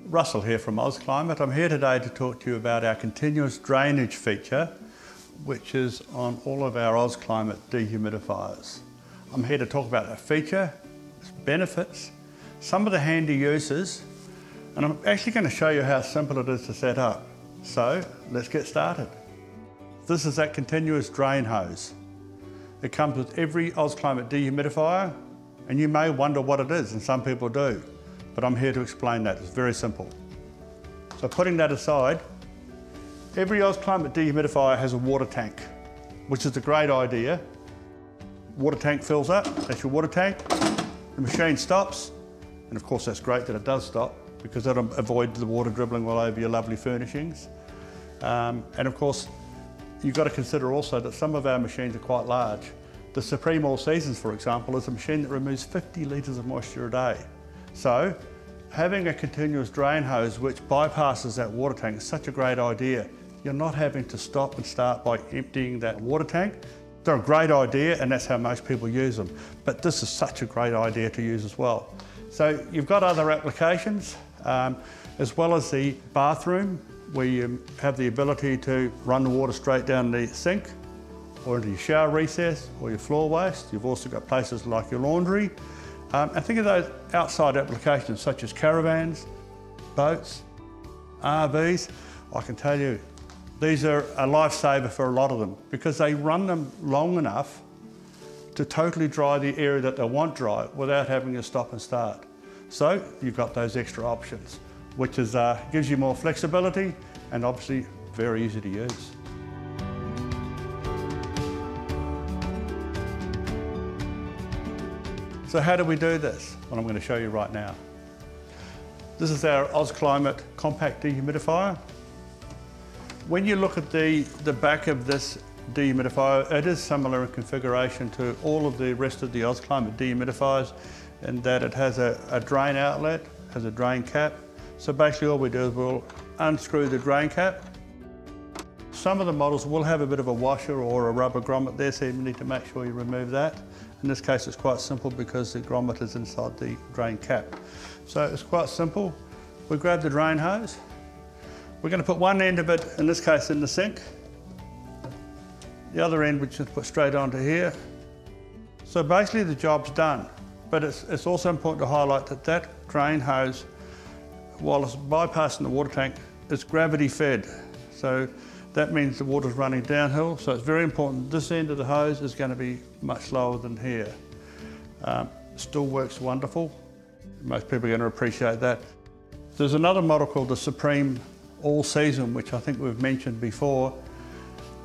Russell here from Ausclimate. I'm here today to talk to you about our continuous drainage feature, which is on all of our Ausclimate dehumidifiers. I'm here to talk about that feature, its benefits, some of the handy uses, and I'm actually going to show you how simple it is to set up. So let's get started. This is that continuous drain hose. It comes with every Ausclimate dehumidifier, and you may wonder what it is, and some people do. But I'm here to explain that. It's very simple. So putting that aside, every Ausclimate dehumidifier has a water tank, which is a great idea. Water tank fills up, that's your water tank. The machine stops, and of course that's great that it does stop, because that'll avoid the water dribbling all over your lovely furnishings. And of course, you've got to consider also that some of our machines are quite large. The Supreme All Seasons, for example, is a machine that removes 50 litres of moisture a day. So, having a continuous drain hose which bypasses that water tank is such a great idea. You're not having to stop and start by emptying that water tank. They're a great idea, and that's how most people use them. But this is such a great idea to use as well. So you've got other applications, as well as the bathroom, where you have the ability to run the water straight down the sink, or into your shower recess, or your floor waste. You've also got places like your laundry. And think of those outside applications such as caravans, boats, RVs. I can tell you, these are a lifesaver for a lot of them because they run them long enough to totally dry the area that they want dry without having to stop and start. So you've got those extra options, which is, gives you more flexibility and obviously very easy to use. So how do we do this? Well, I'm going to show you right now. This is our Ausclimate compact dehumidifier. When you look at the back of this dehumidifier, it is similar in configuration to all of the rest of the Ausclimate dehumidifiers in that it has a drain outlet, has a drain cap. So basically all we do is we'll unscrew the drain cap. Some of the models will have a bit of a washer or a rubber grommet there, so you need to make sure you remove that. In this case, it's quite simple because the grommet is inside the drain cap. So it's quite simple. We grab the drain hose. We're going to put one end of it, in this case, in the sink. The other end we just put straight onto here. So basically the job's done. But it's also important to highlight that that drain hose, while it's bypassing the water tank, it's gravity fed. So that means the water's running downhill, so it's very important this end of the hose is going to be much lower than here. Still works wonderful. Most people are going to appreciate that. There's another model called the Supreme All Season, which I think we've mentioned before.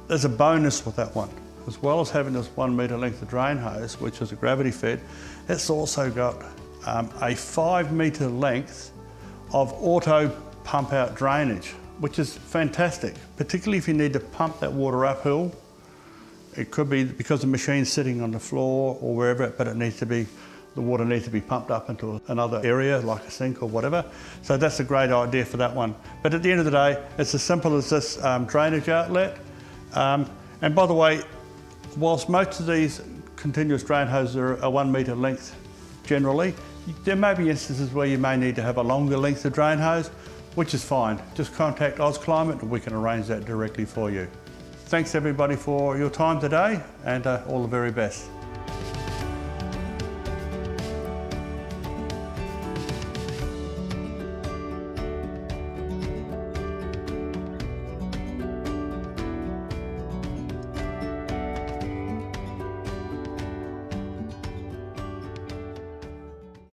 There's a bonus with that one. As well as having this 1 metre length of drain hose, which is a gravity fed, it's also got a 5 metre length of auto pump out drainage, which is fantastic, particularly if you need to pump that water uphill. It could be because the machine's sitting on the floor or wherever, but the water needs to be pumped up into another area, like a sink or whatever. So that's a great idea for that one. But at the end of the day, it's as simple as this drainage outlet. And by the way, whilst most of these continuous drain hoses are 1 metre length generally, there may be instances where you may need to have a longer length of drain hose, which is fine. Just contact Ausclimate and we can arrange that directly for you. Thanks everybody for your time today, and all the very best.